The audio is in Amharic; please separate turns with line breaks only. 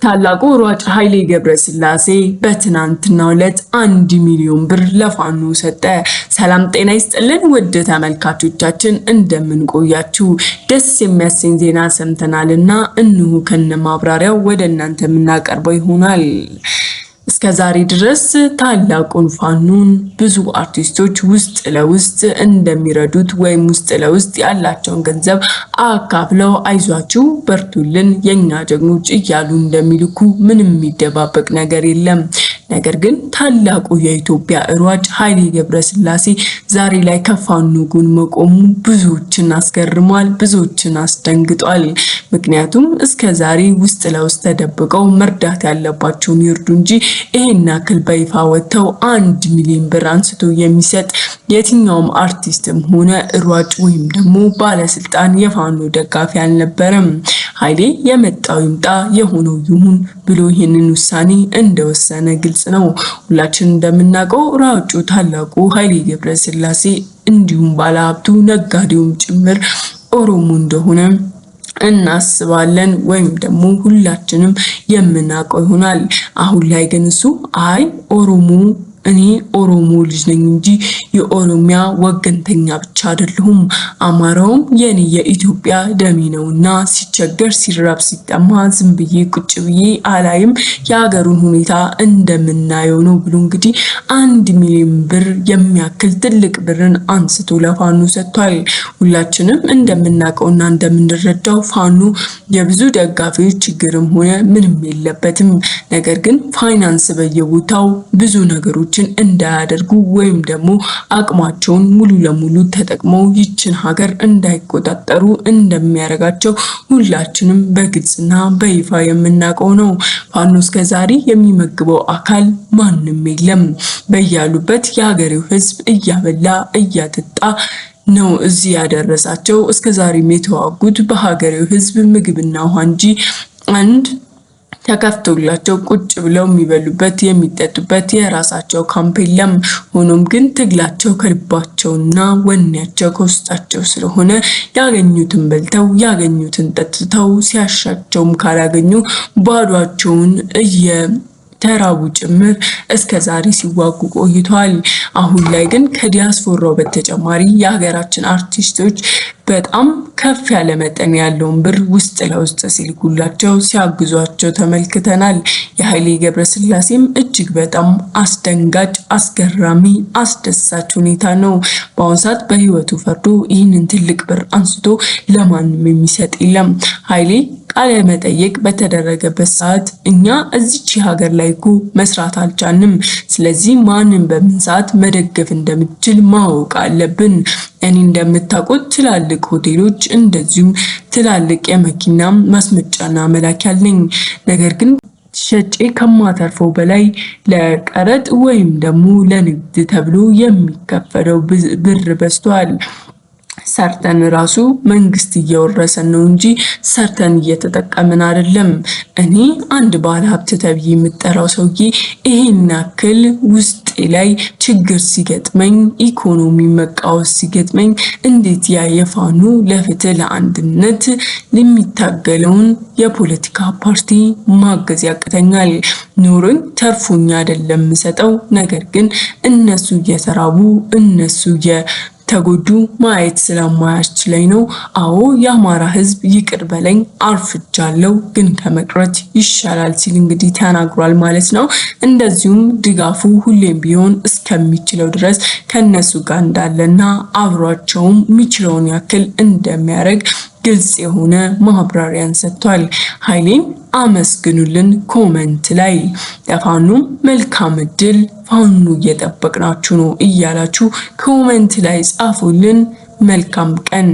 ታላቁ ሯጭ ኃይሌ ገብረስላሴ በትናንትናው ዕለት 1 ሚሊዮን ብር ለፋኖ ሰጠ። ሰላም ጤና ይስጥልን ውድ ተመልካቾቻችን እንደምን ቆያችሁ? ደስ የሚያሰኝ ዜና ሰምተናልና እንሆ ከነማብራሪያው ወደ እናንተ የምናቀርበው ይሆናል። እስከዛሬ ድረስ ታላቁን ፋኖን ብዙ አርቲስቶች ውስጥ ለውስጥ እንደሚረዱት ወይም ውስጥ ለውስጥ ያላቸውን ገንዘብ አካፍለው አይዟችሁ በርቱልን የኛ ጀግኖች እያሉ እንደሚልኩ ምንም የሚደባበቅ ነገር የለም። ነገር ግን ታላቁ የኢትዮጵያ ሯጭ ኃይሌ ገብረስላሴ ዛሬ ላይ ከፋኖ ጎን መቆሙ ብዙዎችን አስገርሟል፣ ብዙዎችን አስደንግጧል። ምክንያቱም እስከዛሬ ውስጥ ለውስጥ ተደብቀው መርዳት ያለባቸውን ይርዱ እንጂ ይሄን ያክል በይፋ ወጥተው 1 ሚሊዮን ብር አንስቶ የሚሰጥ የትኛውም አርቲስትም ሆነ ሯጭ ወይም ደግሞ ባለስልጣን የፋኖ ደጋፊ አልነበረም። ኃይሌ የመጣው ይምጣ የሆነው ይሁን ብሎ ይህንን ውሳኔ እንደወሰነ ግልጽ ነው። ሁላችንም እንደምናውቀው ሯጩ ታላቁ ኃይሌ ገብረስላሴ እንዲሁም ባለሀብቱ ነጋዴውም ጭምር ኦሮሞ እንደሆነ እናስባለን ወይም ደግሞ ሁላችንም የምናውቀው ይሆናል። አሁን ላይ ግን እሱ እኔ ኦሮሞ ልጅ ነኝ እንጂ የኦሮሚያ ወገንተኛ ብቻ አይደለሁም፣ አማራውም የኔ የኢትዮጵያ ደሜ ነውና ሲቸገር ሲራብ ሲጠማ ዝም ብዬ ቁጭ ብዬ አላይም የሀገሩን ሁኔታ እንደምናየው ነው ብሎ እንግዲህ 1 ሚሊዮን ብር የሚያክል ትልቅ ብርን አንስቶ ለፋኖ ሰጥቷል። ሁላችንም እንደምናውቀውና እንደምንረዳው ፋኖ የብዙ ደጋፊዎች ችግርም ሆነ ምንም የለበትም። ነገር ግን ፋይናንስ በየቦታው ብዙ ነገሮች እንዳያደርጉ ወይም ደግሞ አቅማቸውን ሙሉ ለሙሉ ተጠቅመው ይችን ሀገር እንዳይቆጣጠሩ እንደሚያደርጋቸው ሁላችንም በግልጽና በይፋ የምናውቀው ነው። ፋኖ እስከዛሬ የሚመግበው አካል ማንም የለም። በያሉበት የሀገሬው ሕዝብ እያበላ እያጠጣ ነው እዚህ ያደረሳቸው። እስከዛሬም የተዋጉት በሀገሬው ሕዝብ ምግብና ውሃ እንጂ አንድ ተከፍቶላቸው ቁጭ ብለው የሚበሉበት የሚጠጡበት የራሳቸው ካምፕ የለም። ሆኖም ግን ትግላቸው ከልባቸውና ወኔያቸው ከውስጣቸው ስለሆነ ያገኙትን በልተው ያገኙትን ጠጥተው ሲያሻቸውም ካላገኙ ባዷቸውን ተራቡ ጭምር እስከዛሬ ሲዋጉ ቆይተዋል። አሁን ላይ ግን ከዲያስፖራው በተጨማሪ የሀገራችን አርቲስቶች በጣም ከፍ ያለ መጠን ያለውን ብር ውስጥ ለውስጥ ሲልኩላቸው ሲያግዟቸው ተመልክተናል። የኃይሌ ገብረስላሴም እጅግ በጣም አስደንጋጭ፣ አስገራሚ፣ አስደሳች ሁኔታ ነው። በአሁኑ ሰዓት በህይወቱ ፈርዶ ይህንን ትልቅ ብር አንስቶ ለማንም የሚሰጥ የለም። ኃይሌ ቃለ መጠየቅ በተደረገበት ሰዓት እኛ እዚች ሀገር ላይ እኮ መስራት አልቻልንም፣ ስለዚህ ማንን በምን ሰዓት መደገፍ እንደምችል ማወቅ አለብን። እኔ እንደምታውቁት ትላልቅ ሆቴሎች እንደዚሁም ትላልቅ የመኪና ማስመጫና መላኪያ አለኝ። ነገር ግን ሸጬ ከማተርፈው በላይ ለቀረጥ ወይም ደግሞ ለንግድ ተብሎ የሚከፈለው ብር በዝቷል። ሰርተን ራሱ መንግስት እየወረሰን ነው እንጂ ሰርተን እየተጠቀምን አይደለም። እኔ አንድ ባለሀብት ተብዬ የምጠራው ሰውዬ ይሄን ያክል ውስጤ ላይ ችግር ሲገጥመኝ ኢኮኖሚ መቃወስ ሲገጥመኝ እንዴት ያ የፋኖ ለፍትህ ለአንድነት የሚታገለውን የፖለቲካ ፓርቲ ማገዝ ያቅተኛል? ኖሮኝ ተርፎኝ አይደለም የምሰጠው። ነገር ግን እነሱ እየተራቡ እነሱ ተጎዱ ማየት ስለማያስችለኝ ነው። አዎ የአማራ ህዝብ ይቅር በለኝ አርፍጃለሁ፣ ግን ከመቅረት ይሻላል ሲል እንግዲህ ተናግሯል ማለት ነው። እንደዚሁም ድጋፉ ሁሌም ቢሆን እስከሚችለው ድረስ ከነሱ ጋር እንዳለና አብሯቸውም የሚችለውን ያክል እንደሚያደርግ ግልጽ የሆነ ማብራሪያን ሰጥቷል። ኃይሌን አመስግኑልን ኮመንት ላይ። ለፋኖ መልካም እድል፣ ፋኖ እየጠበቅናችሁ ነው እያላችሁ ኮመንት ላይ ጻፉልን። መልካም ቀን።